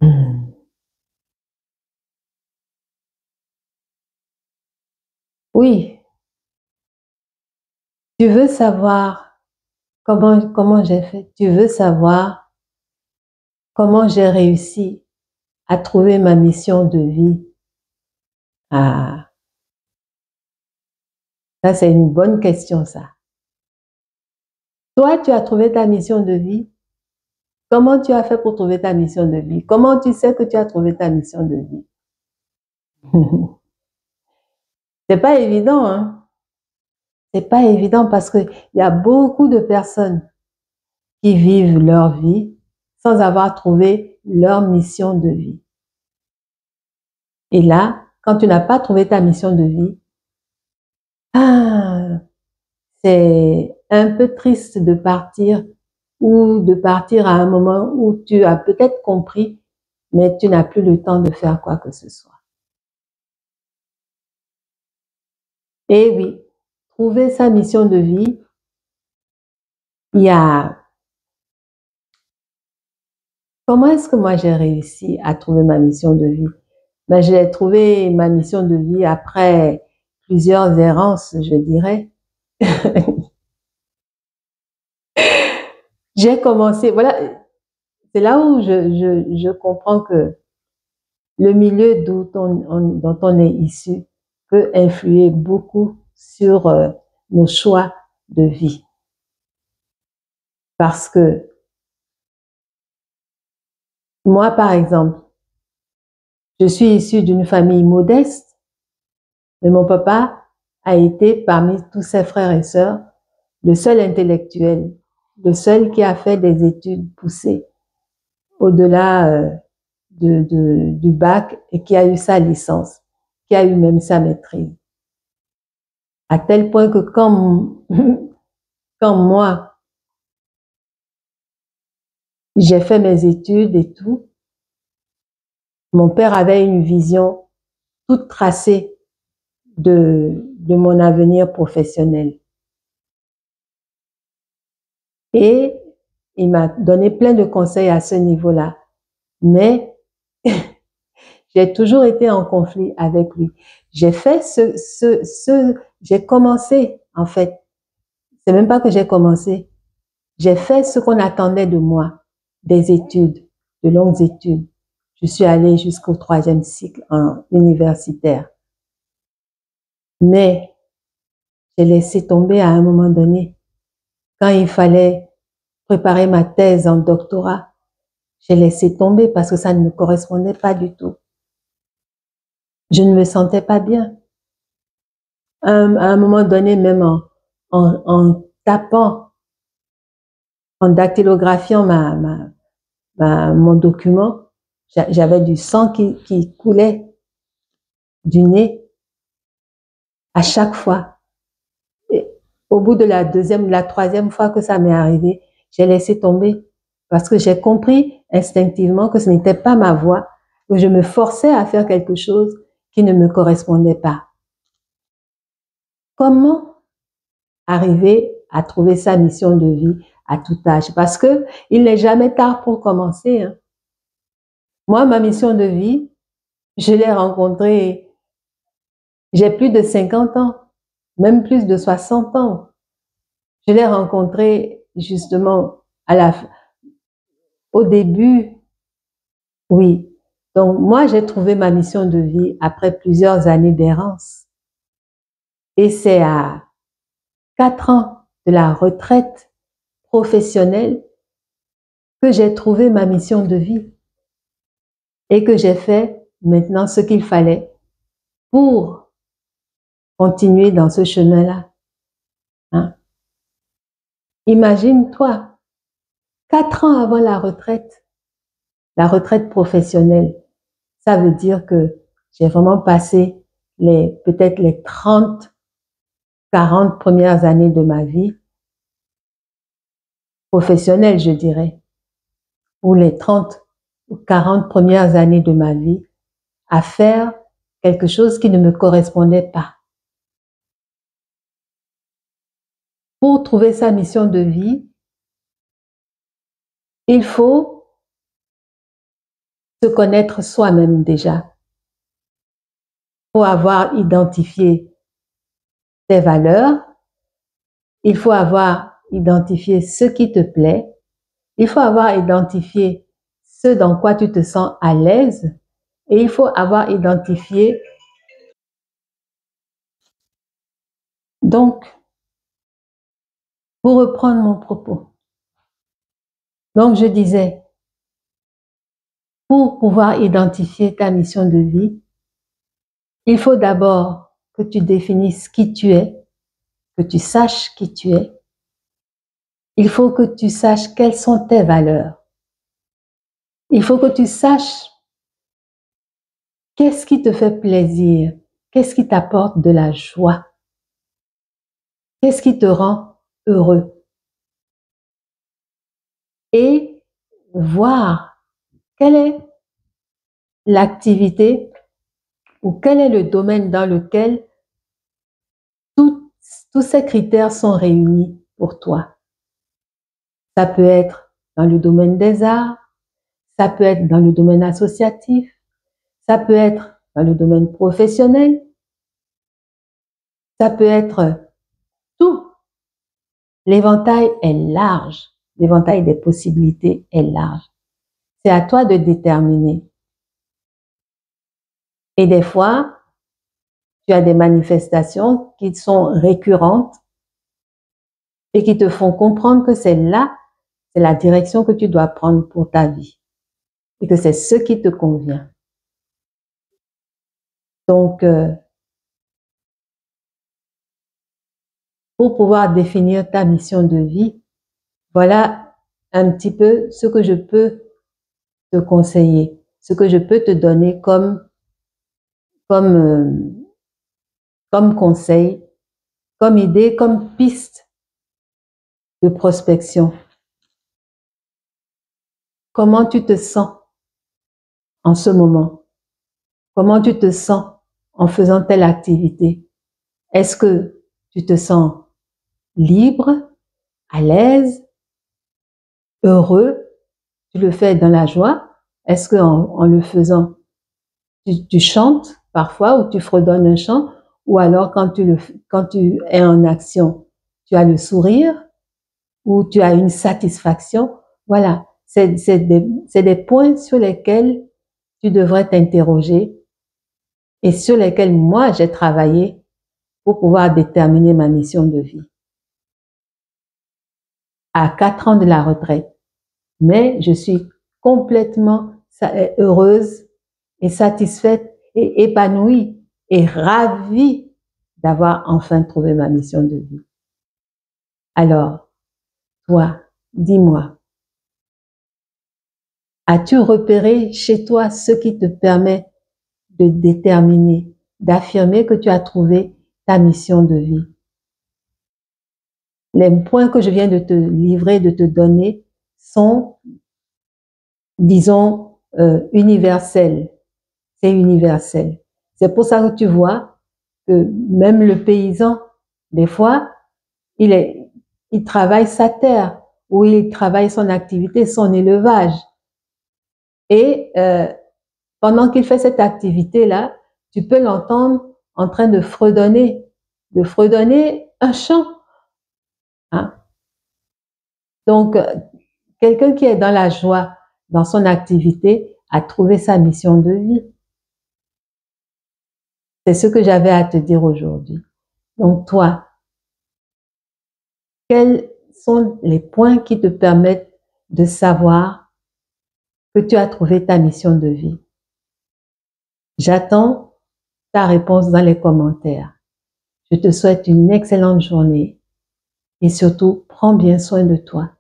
Hmm. Oui, tu veux savoir comment j'ai fait. Tu veux savoir comment j'ai réussi à trouver ma mission de vie. Ah, ça, c'est une bonne question, ça. Toi, tu as trouvé ta mission de vie. Comment tu as fait pour trouver ta mission de vie? Comment tu sais que tu as trouvé ta mission de vie? C'est pas évident, hein? C'est pas évident parce qu'il y a beaucoup de personnes qui vivent leur vie sans avoir trouvé leur mission de vie. Et là, quand tu n'as pas trouvé ta mission de vie, ah, c'est un peu triste de partir ou de partir à un moment où tu as peut-être compris, mais tu n'as plus le temps de faire quoi que ce soit. Et oui, trouver sa mission de vie, il y a... Comment est-ce que moi j'ai réussi à trouver ma mission de vie? Ben, j'ai trouvé ma mission de vie après plusieurs errances, je dirais. J'ai commencé, voilà, c'est là où je comprends que le milieu dont on est issu peut influer beaucoup sur nos choix de vie. Parce que moi, par exemple, je suis issue d'une famille modeste, mais mon papa a été parmi tous ses frères et sœurs le seul intellectuel, le seul qui a fait des études poussées au-delà du bac et qui a eu sa licence, qui a eu même sa maîtrise. À tel point que quand moi, j'ai fait mes études et tout, mon père avait une vision toute tracée de mon avenir professionnel. Et il m'a donné plein de conseils à ce niveau-là. Mais j'ai toujours été en conflit avec lui. J'ai fait j'ai commencé, en fait. C'est même pas que j'ai commencé. J'ai fait ce qu'on attendait de moi, des études, de longues études. Je suis allée jusqu'au 3e cycle en universitaire. Mais j'ai laissé tomber à un moment donné. Quand il fallait préparer ma thèse en doctorat, j'ai laissé tomber parce que ça ne me correspondait pas du tout. Je ne me sentais pas bien. À un moment donné, même en tapant, en dactylographiant mon document, j'avais du sang qui coulait du nez à chaque fois. Et au bout de la 3e fois que ça m'est arrivé, j'ai laissé tomber parce que j'ai compris instinctivement que ce n'était pas ma voie, que je me forçais à faire quelque chose qui ne me correspondait pas. Comment arriver à trouver sa mission de vie à tout âge? Parce que il n'est jamais tard pour commencer, hein. Moi, ma mission de vie, je l'ai rencontrée, j'ai plus de 50 ans, même plus de 60 ans. Je l'ai rencontrée justement au début, oui. Donc, moi, j'ai trouvé ma mission de vie après plusieurs années d'errance. Et c'est à 4 ans de la retraite professionnelle que j'ai trouvé ma mission de vie et que j'ai fait maintenant ce qu'il fallait pour continuer dans ce chemin-là, hein. Imagine-toi, 4 ans avant la retraite professionnelle, ça veut dire que j'ai vraiment passé peut-être les 30, 40 premières années de ma vie professionnelle, je dirais, ou les 30 ou 40 premières années de ma vie à faire quelque chose qui ne me correspondait pas. Pour trouver sa mission de vie, il faut se connaître soi-même déjà. Il faut avoir identifié tes valeurs, il faut avoir identifié ce qui te plaît, il faut avoir identifié ce dans quoi tu te sens à l'aise et il faut avoir identifié. Donc, pour reprendre mon propos, donc je disais, pour pouvoir identifier ta mission de vie, il faut d'abord que tu définisses qui tu es, que tu saches qui tu es. Il faut que tu saches quelles sont tes valeurs. Il faut que tu saches qu'est-ce qui te fait plaisir, qu'est-ce qui t'apporte de la joie, qu'est-ce qui te rend heureux. Et voir quelle est l'activité ou quel est le domaine dans lequel tous ces critères sont réunis pour toi. Ça peut être dans le domaine des arts, ça peut être dans le domaine associatif, ça peut être dans le domaine professionnel, ça peut être tout. L'éventail est large, l'éventail des possibilités est large. C'est à toi de déterminer. Et des fois, tu as des manifestations qui sont récurrentes et qui te font comprendre que c'est là, c'est la direction que tu dois prendre pour ta vie et que c'est ce qui te convient. Donc, pour pouvoir définir ta mission de vie, voilà un petit peu ce que je peux te conseiller, ce que je peux te donner comme conseil, comme idée, comme piste de prospection. Comment tu te sens en ce moment? Comment tu te sens en faisant telle activité? Est-ce que tu te sens libre, à l'aise, heureux? Tu le fais dans la joie? Est-ce qu'en le faisant, tu chantes parfois ou tu fredonnes un chant? Ou alors quand tu es en action, tu as le sourire ou tu as une satisfaction? Voilà, c'est des points sur lesquels tu devrais t'interroger et sur lesquels moi j'ai travaillé pour pouvoir déterminer ma mission de vie. À 4 ans de la retraite, mais je suis complètement heureuse et satisfaite et épanouie et ravie d'avoir enfin trouvé ma mission de vie. Alors, toi, dis-moi, as-tu repéré chez toi ce qui te permet de déterminer, d'affirmer que tu as trouvé ta mission de vie? Les points que je viens de te livrer, de te donner, sont, disons, universels. C'est universel. C'est pour ça que tu vois que même le paysan, des fois, il travaille sa terre ou il travaille son activité, son élevage. Et pendant qu'il fait cette activité-là, tu peux l'entendre en train de fredonner un chant. Hein? Donc, quelqu'un qui est dans la joie dans son activité a trouvé sa mission de vie. C'est ce que j'avais à te dire aujourd'hui. Donc, toi, quels sont les points qui te permettent de savoir que tu as trouvé ta mission de vie? J'attends ta réponse dans les commentaires. Je te souhaite une excellente journée et surtout, prends bien soin de toi.